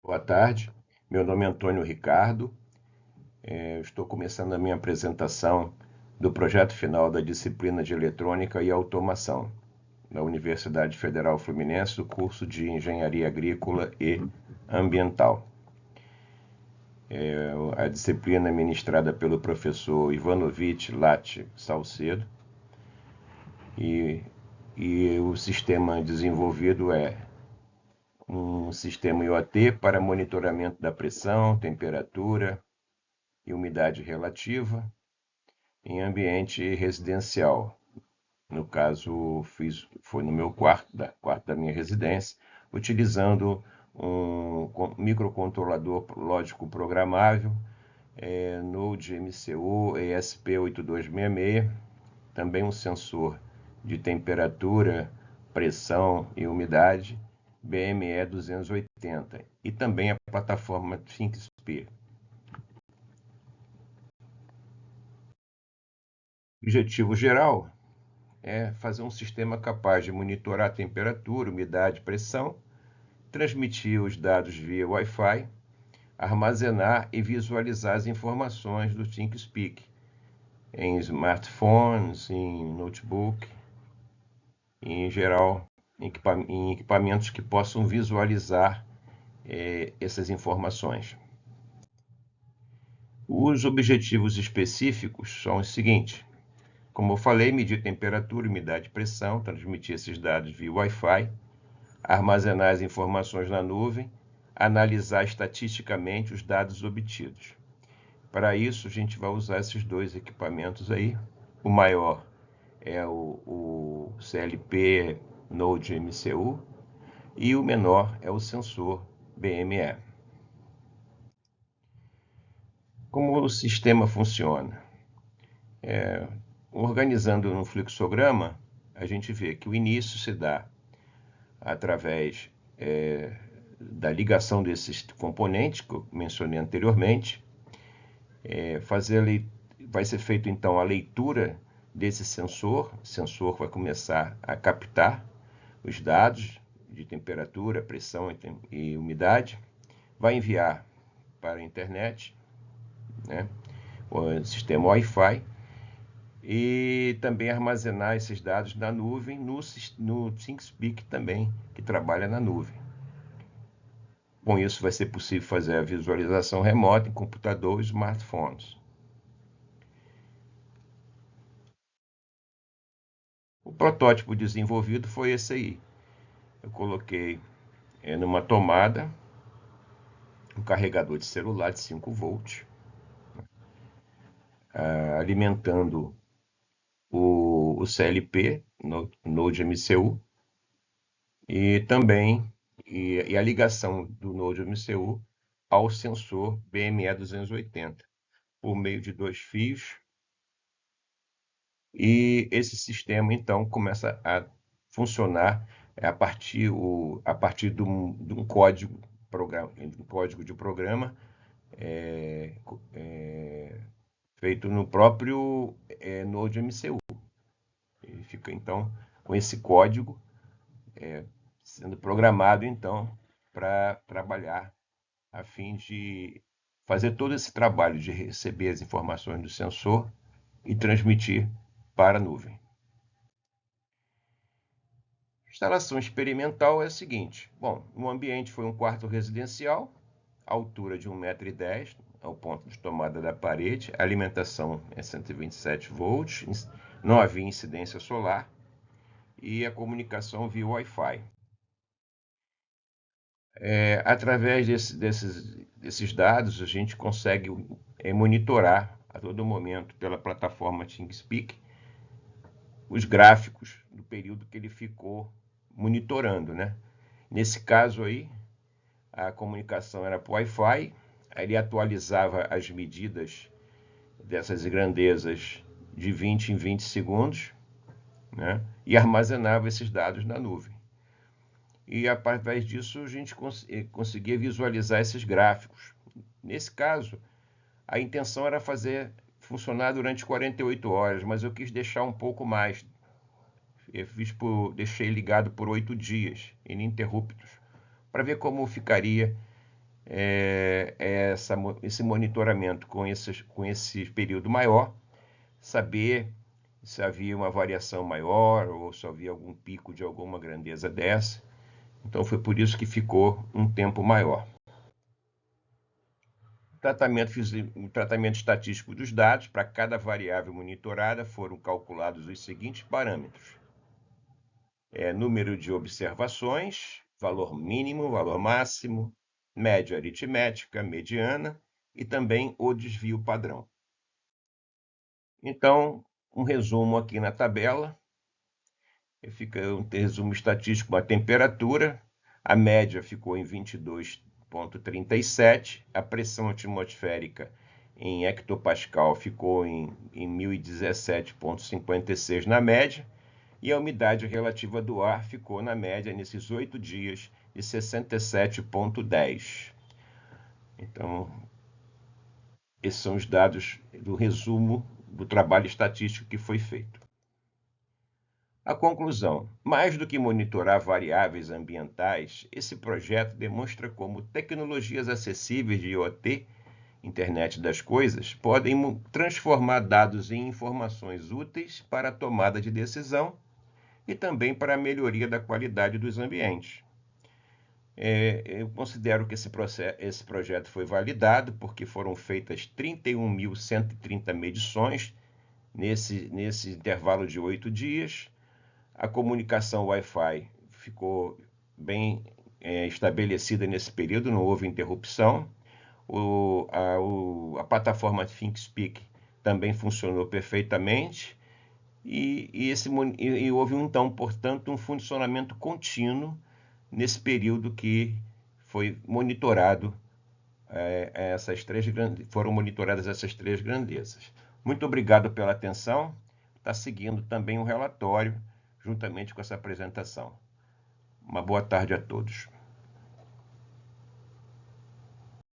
Boa tarde, meu nome é Antônio Ricardo. Eu estou começando a minha apresentação do projeto final da disciplina de Eletrônica e Automação da Universidade Federal Fluminense, do curso de Engenharia Agrícola e Ambiental. A disciplina é ministrada pelo professor Ivanovich Latte Salcedo e o sistema desenvolvido é um sistema IoT para monitoramento da pressão, temperatura e umidade relativa em ambiente residencial. No caso, foi no meu quarto da minha residência, utilizando um microcontrolador lógico programável, Node MCU ESP8266, também um sensor de temperatura, pressão e umidade, BME 280, e também a plataforma ThinkSpear. O objetivo geral é fazer um sistema capaz de monitorar a temperatura, umidade e pressão, transmitir os dados via Wi-Fi, armazenar e visualizar as informações do ThinkSpeak em smartphones, em notebook, e, em geral, em equipamentos que possam visualizar essas informações. Os objetivos específicos são os seguintes: como eu falei, medir temperatura, umidade e pressão, transmitir esses dados via Wi-Fi, armazenar as informações na nuvem, analisar estatisticamente os dados obtidos. Para isso, a gente vai usar esses dois equipamentos aí. O maior é o CLP Node MCU e o menor é o sensor BME. Como o sistema funciona? Organizando no fluxograma, a gente vê que o início se dá através da ligação desses componentes que eu mencionei anteriormente. Vai ser feita então a leitura desse sensor. O sensor vai começar a captar os dados de temperatura, pressão e umidade, vai enviar para a internet, né, o sistema Wi-Fi, e também armazenar esses dados na nuvem, no ThinkSpeak também, que trabalha na nuvem. Com isso, vai ser possível fazer a visualização remota em computador e smartphones. O protótipo desenvolvido foi esse aí. Eu coloquei numa tomada um carregador de celular de 5 volts, alimentando o CLP, Node MCU, e também a ligação do Node MCU ao sensor BME 280, por meio de 2 fios. E esse sistema, então, começa a funcionar a partir de um código de programa feito no próprio Node MCU. Ele fica, então, com esse código sendo programado, então, para trabalhar a fim de fazer todo esse trabalho de receber as informações do sensor e transmitir para a nuvem. A instalação experimental é a seguinte: bom, o ambiente foi um quarto residencial, altura de 1,10 m, ao ponto de tomada da parede, a alimentação é 127 volts, não havia incidência solar e a comunicação via Wi-Fi. Através desses dados, a gente consegue monitorar a todo momento pela plataforma ThinkSpeak os gráficos do período que ele ficou monitorando, né? Nesse caso aí, a comunicação era por Wi-Fi, ele atualizava as medidas dessas grandezas de 20 em 20 segundos, né? E armazenava esses dados na nuvem. E através disso a gente conseguia visualizar esses gráficos. Nesse caso, a intenção era fazer funcionar durante 48 horas, mas eu quis deixar um pouco mais. Deixei ligado por 8 dias, ininterruptos, para ver como ficaria esse monitoramento com esse período maior, saber se havia uma variação maior ou se havia algum pico de alguma grandeza dessa. Então foi por isso que ficou um tempo maior. O tratamento estatístico dos dados, para cada variável monitorada, foram calculados os seguintes parâmetros: número de observações, valor mínimo, valor máximo, média aritmética, mediana e também o desvio padrão. Então, um resumo aqui na tabela. Fica um resumo estatístico, a temperatura, a média ficou em 22,37, a pressão atmosférica em hectopascal ficou em 1017,56 na média, e a umidade relativa do ar ficou na média nesses 8 dias de 67,10. Então, esses são os dados do resumo do trabalho estatístico que foi feito. A conclusão: mais do que monitorar variáveis ambientais, esse projeto demonstra como tecnologias acessíveis de IoT, Internet das Coisas, podem transformar dados em informações úteis para a tomada de decisão e também para a melhoria da qualidade dos ambientes. Eu considero que esse projeto foi validado porque foram feitas 31.130 medições nesse intervalo de 8 dias. A comunicação Wi-Fi ficou bem estabelecida nesse período, não houve interrupção. A plataforma ThinkSpeak também funcionou perfeitamente e houve, então, portanto, um funcionamento contínuo nesse período que foi monitorado, foram monitoradas essas 3 grandezas. Muito obrigado pela atenção. Está seguindo também um relatório juntamente com essa apresentação. Uma boa tarde a todos.